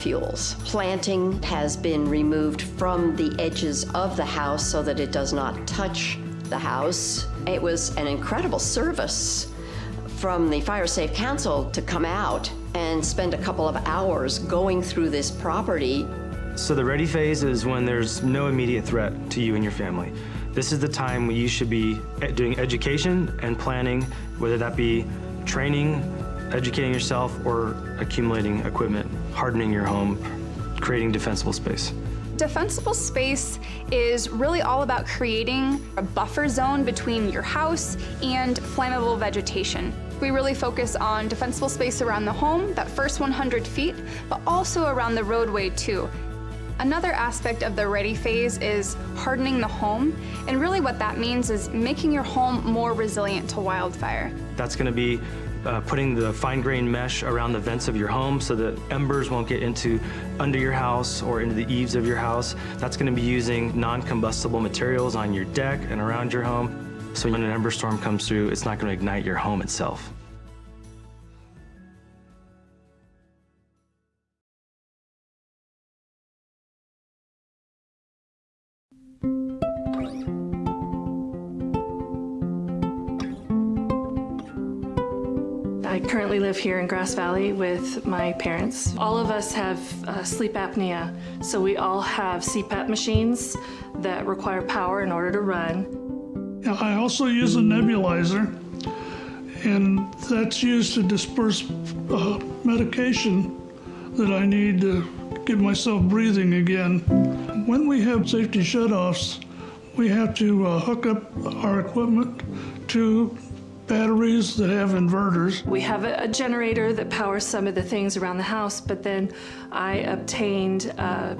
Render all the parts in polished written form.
fuels. Planting has been removed from the edges of the house so that it does not touch the house. It was an incredible service from the Fire Safe Council to come out and spend a couple of hours going through this property. So the ready phase is when there's no immediate threat to you and your family. This is the time when you should be doing education and planning, whether that be training, educating yourself, or accumulating equipment, hardening your home, creating defensible space. Defensible space is really all about creating a buffer zone between your house and flammable vegetation. We really focus on defensible space around the home, that first 100 feet, but also around the roadway too. Another aspect of the ready phase is hardening the home, and really what that means is making your home more resilient to wildfire. That's going to be putting the fine-grained mesh around the vents of your home so that embers won't get under your house or into the eaves of your house. That's going to be using non-combustible materials on your deck and around your home. So when an ember storm comes through, it's not going to ignite your home itself. I currently live here in Grass Valley with my parents. All of us have sleep apnea, so we all have CPAP machines that require power in order to run. I also use a nebulizer, and that's used to disperse medication that I need to get myself breathing again. When we have safety shutoffs, we have to hook up our equipment to batteries that have inverters. We have a generator that powers some of the things around the house, but then I obtained a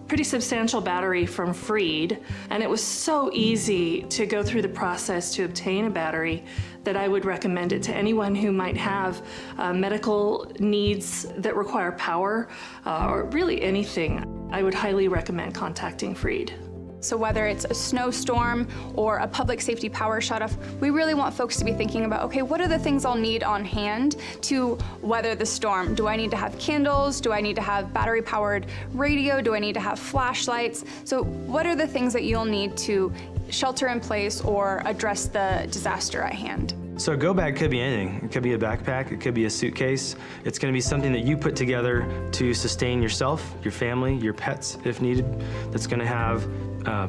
pretty substantial battery from Freed, and it was so easy to go through the process to obtain a battery that I would recommend it to anyone who might have medical needs that require power, or really anything. I would highly recommend contacting Freed. So whether it's a snowstorm or a public safety power shutoff, we really want folks to be thinking about, okay, what are the things I'll need on hand to weather the storm? Do I need to have candles? Do I need to have battery-powered radio? Do I need to have flashlights? So what are the things that you'll need to shelter in place or address the disaster at hand? So a go bag could be anything. It could be a backpack, it could be a suitcase. It's going to be something that you put together to sustain yourself, your family, your pets if needed. That's going to have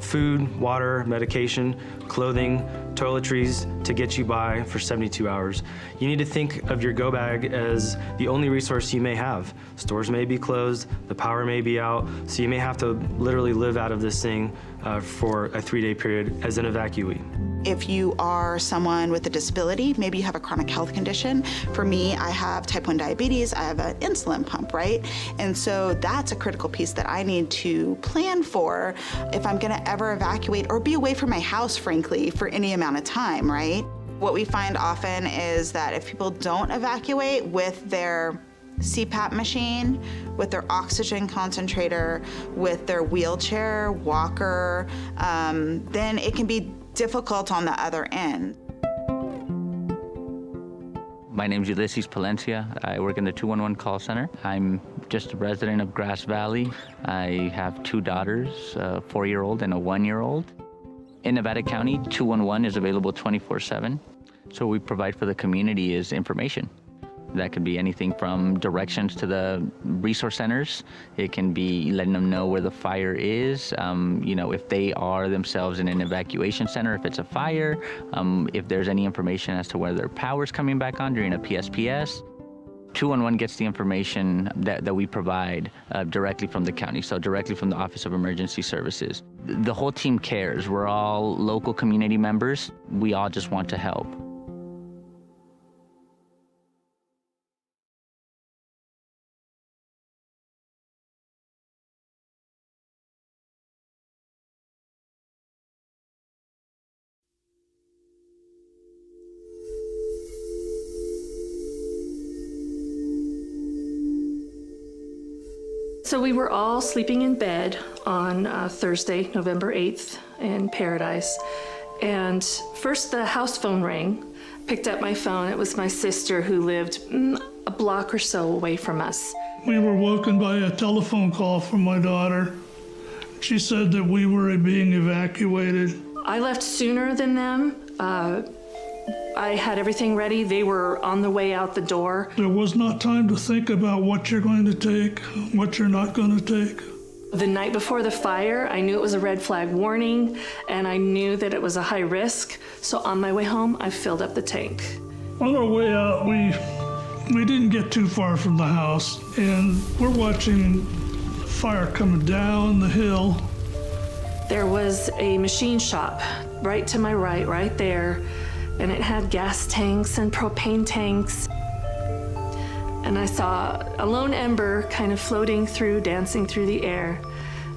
food, water, medication, clothing, toiletries to get you by for 72 hours. You need to think of your go bag as the only resource you may have. Stores may be closed, the power may be out, so you may have to literally live out of this thing for a 3-day period as an evacuee. If you are someone with a disability, maybe you have a chronic health condition. For me, I have type 1 diabetes, I have an insulin pump, right? And so that's a critical piece that I need to plan for if I'm gonna ever evacuate or be away from my house, frankly, for any amount of time, right? What we find often is that if people don't evacuate with their CPAP machine, with their oxygen concentrator, with their wheelchair, walker, then it can be difficult on the other end. My name's Ulysses Palencia. I work in the 211 call center. I'm just a resident of Grass Valley. I have 2 daughters, a 4-year-old and a 1-year-old. In Nevada County, 211 is available 24/7. So what we provide for the community is information. That could be anything from directions to the resource centers. It can be letting them know where the fire is, you know, if they are themselves in an evacuation center, if it's a fire, if there's any information as to whether their power's coming back on during a PSPS. 211 gets the information that we provide directly from the county, so directly from the Office of Emergency Services. The whole team cares. We're all local community members. We all just want to help. So we were all sleeping in bed on Thursday, November 8th in Paradise. And first the house phone rang. Picked up my phone. It was my sister who lived a block or so away from us. We were woken by a telephone call from my daughter. She said that we were being evacuated. I left sooner than them. I had everything ready. They were on the way out the door. There was not time to think about what you're going to take, what you're not going to take. The night before the fire, I knew it was a red flag warning, and I knew that it was a high risk. So on my way home, I filled up the tank. On our way out, we didn't get too far from the house, and we're watching fire coming down the hill. There was a machine shop right to my right there, and it had gas tanks and propane tanks. And I saw a lone ember kind of floating through, dancing through the air.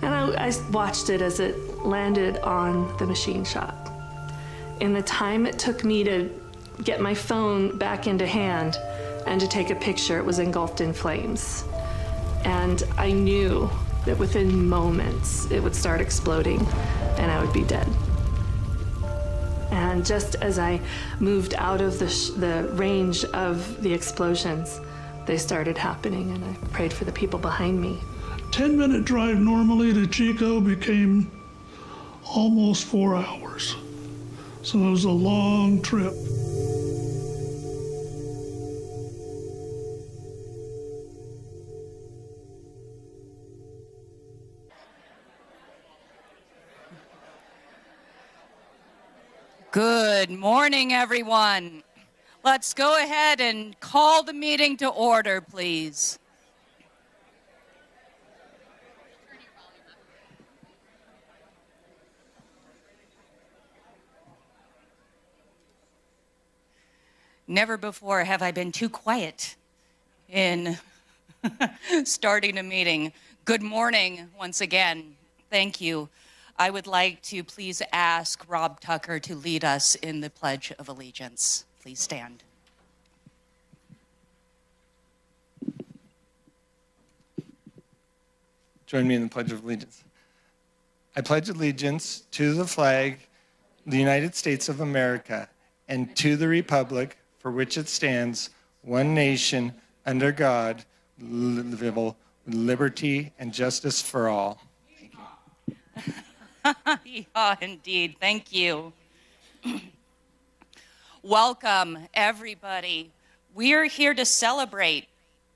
And I watched it as it landed on the machine shop. In the time it took me to get my phone back into hand and to take a picture, it was engulfed in flames. And I knew that within moments it would start exploding and I would be dead. And just as I moved out of the range of the explosions, they started happening, and I prayed for the people behind me. 10-minute drive normally to Chico became almost 4 hours. So it was a long trip. Good morning, everyone. Let's go ahead and call the meeting to order, please. Never before have I been too quiet in starting a meeting. Good morning once again. Thank you. I would like to please ask Rob Tucker to lead us in the Pledge of Allegiance. Please stand. Join me in the Pledge of Allegiance. I pledge allegiance to the flag, the United States of America, and to the republic for which it stands, one nation, under God, with liberty and justice for all. Yeah, indeed. Thank you. Welcome, everybody. We are here to celebrate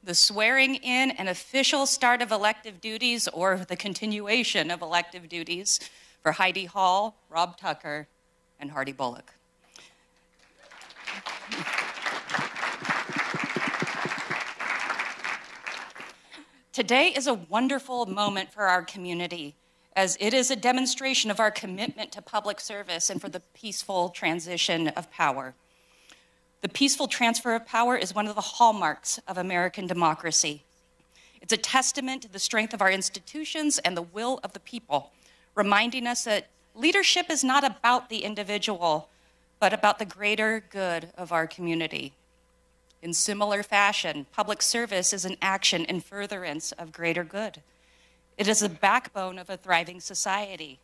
the swearing in and official start of elective duties, or the continuation of elective duties, for Heidi Hall, Rob Tucker, and Hardy Bullock. Today is a wonderful moment for our community, as it is a demonstration of our commitment to public service and for the peaceful transition of power. The peaceful transfer of power is one of the hallmarks of American democracy. It's a testament to the strength of our institutions and the will of the people, reminding us that leadership is not about the individual, but about the greater good of our community. In similar fashion, public service is an action in furtherance of greater good. It is the backbone of a thriving society.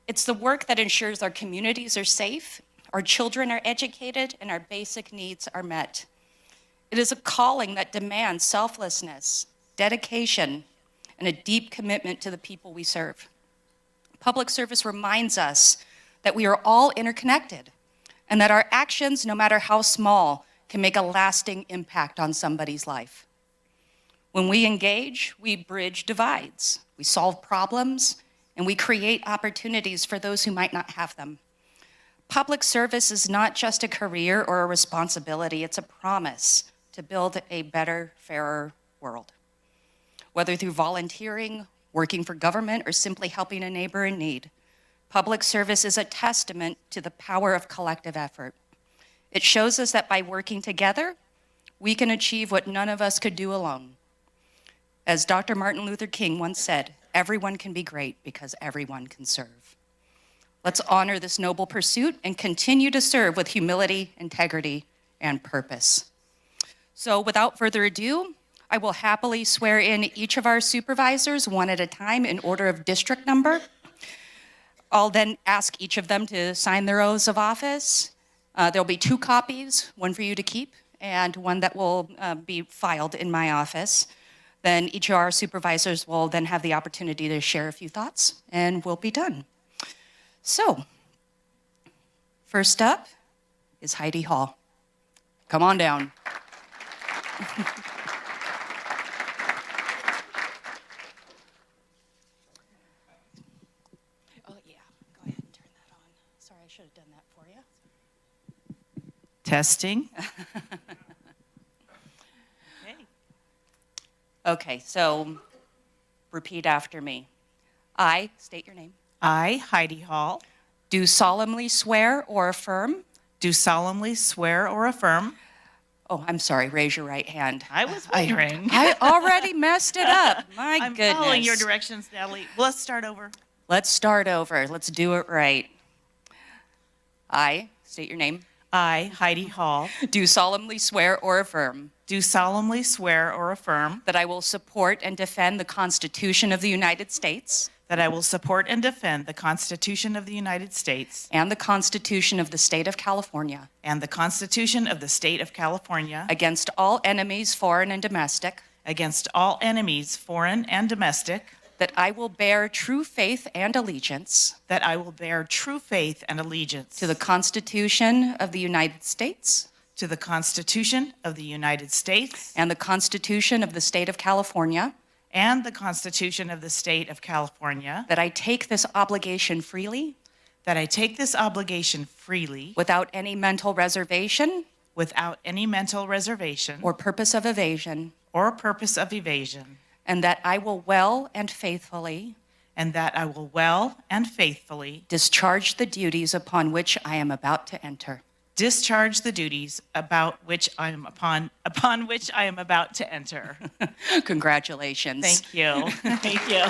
It's the work that ensures our communities are safe, our children are educated, and our basic needs are met. It is a calling that demands selflessness, dedication, and a deep commitment to the people we serve. Public service reminds us that we are all interconnected and that our actions, no matter how small, can make a lasting impact on somebody's life. When we engage, we bridge divides, we solve problems, and we create opportunities for those who might not have them. Public service is not just a career or a responsibility, it's a promise to build a better, fairer world. Whether through volunteering, working for government, or simply helping a neighbor in need, public service is a testament to the power of collective effort. It shows us that by working together, we can achieve what none of us could do alone. As Dr. Martin Luther King once said, everyone can be great because everyone can serve. Let's honor this noble pursuit and continue to serve with humility, integrity, and purpose. So without further ado, I will happily swear in each of our supervisors one at a time in order of district number. I'll then ask each of them to sign their oaths of office. There'll be 2 copies, one for you to keep and one that will be filed in my office. Then each of our supervisors will then have the opportunity to share a few thoughts, and we'll be done. So, first up is Heidi Hall. Come on down. Oh, yeah, go ahead and turn that on. Sorry, I should have done that for you. Testing. Okay, so repeat after me. I, state your name, I, Heidi Hall, do solemnly swear or affirm. do solemnly swear or affirm. Oh, I'm sorry, raise your right hand. I was wondering. I already messed it up. My I'm goodness. following your directions, Natalie. Let's start over. Let's start over. Let's do it right. I, state your name, I, Heidi Hall, do solemnly swear or affirm do solemnly swear or affirm that I will support and defend the Constitution of the United States that I will support and defend the Constitution of the United States and the Constitution of the State of California and the Constitution of the State of California against all enemies, foreign and domestic, against all enemies, foreign and domestic, that I will bear true faith and allegiance that I will bear true faith and allegiance to the Constitution of the United States to the Constitution of the United States and the Constitution of the State of California, and the Constitution of the State of California, that I take this obligation freely that I take this obligation freely without any mental reservation without any mental reservation or purpose of evasion, or purpose of evasion, and that I will well and faithfully and that I will well and faithfully discharge the duties upon which I am about to enter. discharge the duties upon which I am about to enter. Congratulations. Thank you. Thank you.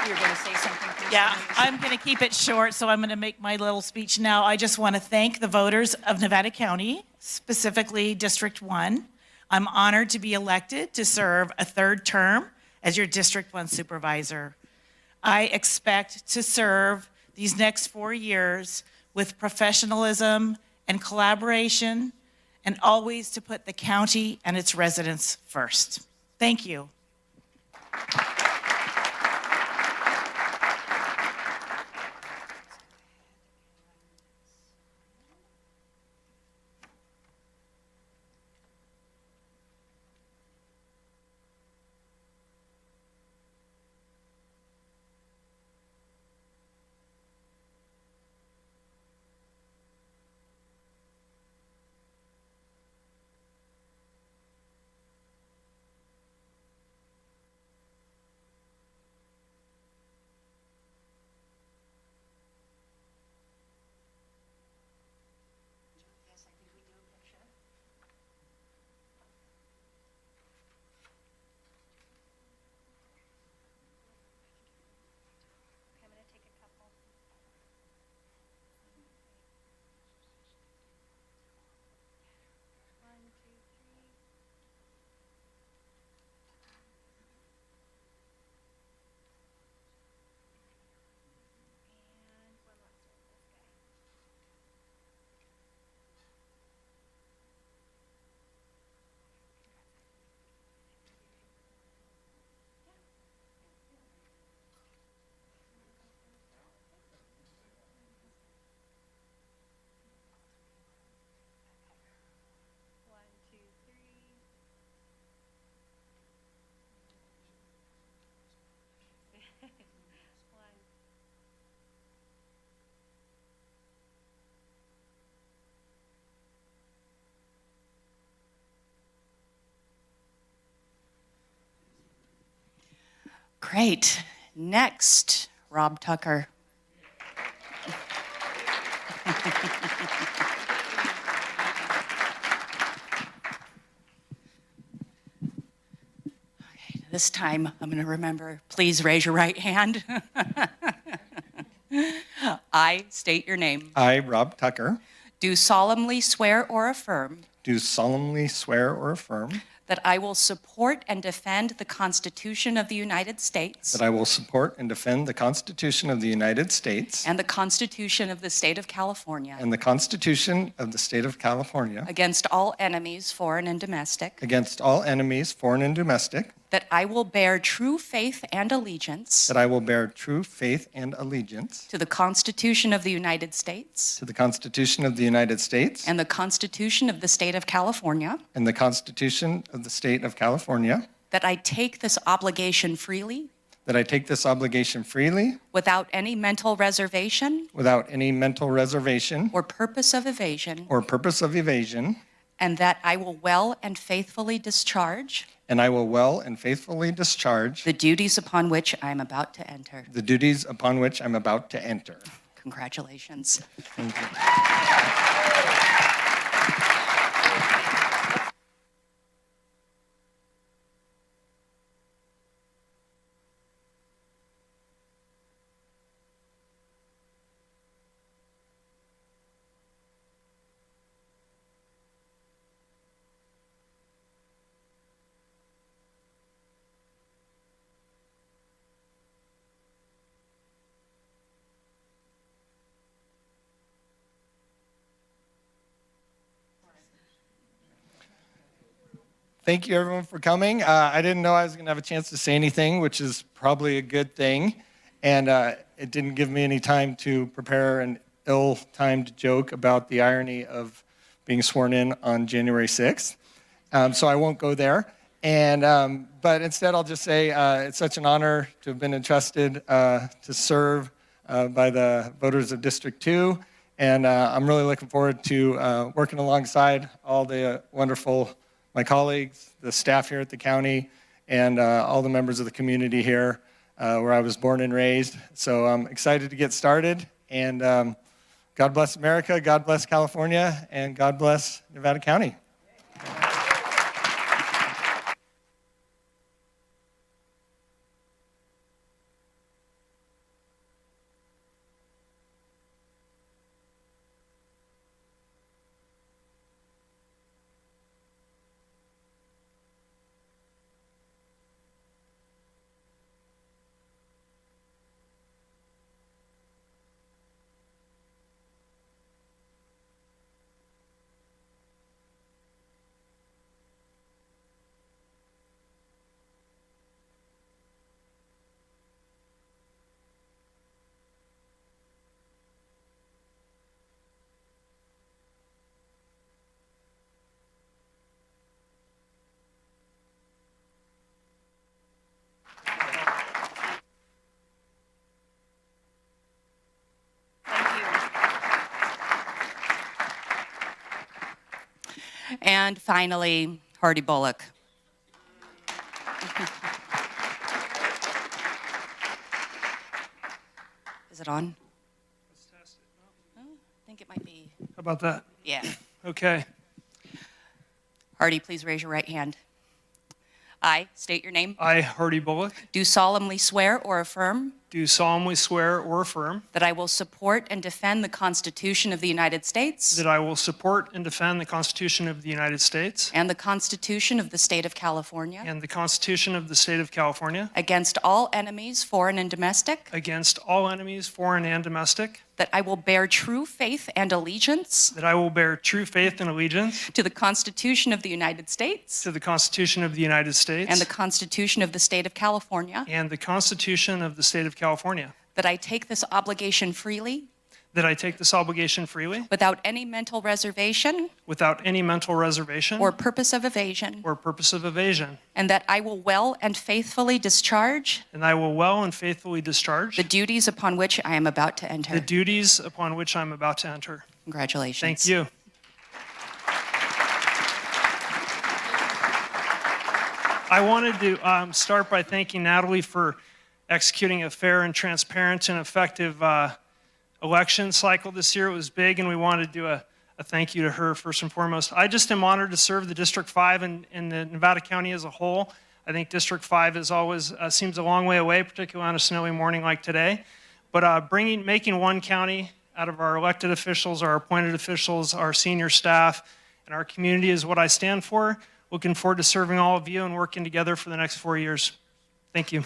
You're going to say something? please? Yeah, I'm going to keep it short, so I'm going to make my little speech now. I just want to thank the voters of Nevada County, specifically District 1. I'm honored to be elected to serve a third term as your District 1 supervisor. I expect to serve these next 4 years with professionalism and collaboration, and always to put the county and its residents first. Thank you. Great. Next, Rob Tucker. Okay, this time I'm going to remember, please raise your right hand. I state your name. I, Rob Tucker, Do solemnly swear or affirm do solemnly swear or affirm that I will support and defend the Constitution of the United States that I will support and defend the Constitution of the United States and the Constitution of the State of California and the Constitution of the State of California against all enemies, foreign and domestic, against all enemies, foreign and domestic, that I will bear true faith and allegiance that I will bear true faith and allegiance to the Constitution of the United States to the Constitution of the United States and the Constitution of the State of California, and the Constitution of the State of California, that I take this obligation freely that I take this obligation freely without any mental reservation without any mental reservation or purpose of evasion, or purpose of evasion, and that I will well and faithfully discharge and I will well and faithfully discharge the duties upon which I am about to enter. the duties upon which I'm about to enter. Congratulations. Thank you. Thank you, everyone, for coming. I didn't know I was going to have a chance to say anything, which is probably a good thing. And it didn't give me any time to prepare an ill-timed joke about the irony of being sworn in on January 6th. So I won't go there. And but instead, I'll just say it's such an honor to have been entrusted to serve by the voters of District 2. And I'm really looking forward to working alongside all the wonderful my colleagues, the staff here at the county, and all the members of the community here where I was born and raised. So I'm excited to get started. And God bless America, God bless California, and God bless Nevada County. And finally, Hardy Bullock. Is it on? Let's test it. Oh, I think it might be. How about that? Yeah. Okay. Hardy, please raise your right hand. I state your name. I, Hardy Bullock, Do solemnly swear or affirm do solemnly swear or affirm that I will support and defend the Constitution of the United States that I will support and defend the Constitution of the United States and the Constitution of the State of California and the Constitution of the State of California against all enemies, foreign and domestic, against all enemies, foreign and domestic, that I will bear true faith and allegiance that I will bear true faith and allegiance to the Constitution of the United States to the Constitution of the United States and the Constitution of the State of California, and the Constitution of the State of California, that I take this obligation freely that I take this obligation freely without any mental reservation without any mental reservation or purpose of evasion, or purpose of evasion, and that I will well and faithfully discharge and I will well and faithfully discharge the duties upon which I am about to enter. the duties upon which I'm about to enter. Congratulations. Thank you. I wanted to start by thanking Natalie for executing a fair and transparent and effective election cycle this year. It was big, and we wanted to do a thank you to her first and foremost. I just am honored to serve the District 5 and the Nevada County as a whole. I think District 5 is always seems a long way away, particularly on a snowy morning like today. But making one county out of our elected officials, our appointed officials, our senior staff, and our community is what I stand for. Looking forward to serving all of you and working together for the next 4 years. Thank you.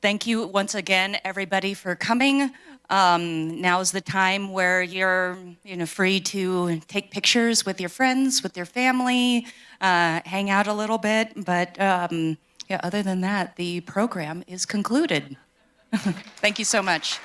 Thank you once again, everybody, for coming. Now is the time where you're free to take pictures with your friends, with your family, hang out a little bit. But yeah, other than that, the program is concluded. Thank you so much.